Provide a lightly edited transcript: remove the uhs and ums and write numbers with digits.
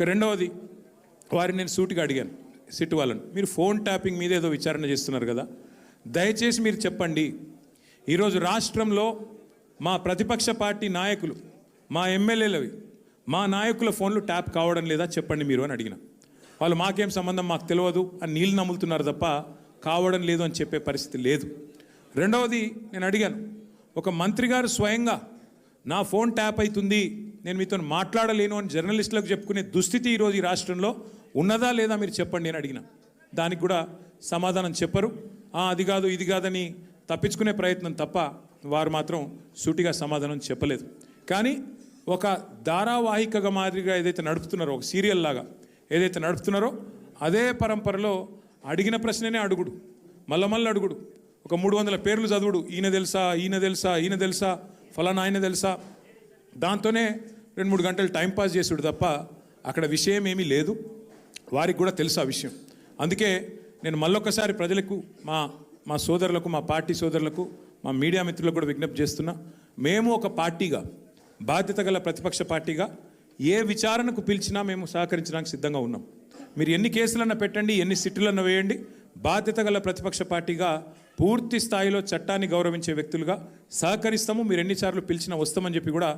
రెండవది వారిని నేను సూటిగా అడిగాను, సిట్ వాళ్ళని, మీరు ఫోన్ ట్యాపింగ్ మీద ఏదో విచారణ చేస్తున్నారు కదా, దయచేసి మీరు చెప్పండి, ఈరోజు రాష్ట్రంలో మా ప్రతిపక్ష పార్టీ నాయకులు, మా ఎమ్మెల్యేలవి, మా నాయకుల ఫోన్లు ట్యాప్ కావడం లేదా చెప్పండి మీరు అని అడిగిన. వాళ్ళు మాకేం సంబంధం, మాకు తెలియదు అని నీళ్ళు నమ్ములుతున్నారు తప్ప కావడం లేదు అని చెప్పే పరిస్థితి లేదు. రెండవది నేను అడిగాను, ఒక మంత్రి గారు స్వయంగా నా ఫోన్ ట్యాప్ అవుతుంది, నేను మీతో మాట్లాడలేను అని జర్నలిస్టులకు చెప్పుకునే దుస్థితి ఈరోజు ఈ రాష్ట్రంలో ఉన్నదా లేదా మీరు చెప్పండి అని అడిగిన. దానికి కూడా సమాధానం చెప్పరు. అది కాదు ఇది కాదని తప్పించుకునే ప్రయత్నం తప్ప వారు మాత్రం సూటిగా సమాధానం చెప్పలేదు. కానీ ఒక ధారావాహికగా మాదిరిగా ఏదైతే నడుపుతున్నారో, ఒక సీరియల్ లాగా ఏదైతే నడుపుతున్నారో అదే పరంపరలో అడిగిన ప్రశ్ననే అడుగుడు, మళ్ళీ అడుగుడు, ఒక 300 పేర్లు చదువుడు, ఈయన తెలుసా ఈయన తెలుసా ఈయన తెలుసా ఫలానా ఆయన తెలుసా, దాంతోనే 2-3 గంటలు టైంపాస్ చేసుడు తప్ప అక్కడ విషయం ఏమీ లేదు. వారికి కూడా తెలుసు ఆ విషయం. అందుకే నేను మళ్ళొకసారి ప్రజలకు, మా సోదరులకు, మా పార్టీ సోదరులకు, మా మీడియా మిత్రులకు కూడా విజ్ఞప్తి చేస్తున్నా, మేము ఒక పార్టీగా, బాధ్యత గల ప్రతిపక్ష పార్టీగా ఏ విచారణకు పిలిచినా మేము సహకరించడానికి సిద్ధంగా ఉన్నాం. మీరు ఎన్ని కేసులన్నా పెట్టండి, ఎన్ని సిట్టులన్నా వేయండి, బాధ్యత గల ప్రతిపక్ష పార్టీగా పూర్తి స్థాయిలో చట్టాన్ని గౌరవించే వ్యక్తులుగా సహకరిస్తాము. మీరు ఎన్నిసార్లు పిలిచినా వస్తామని చెప్పి కూడా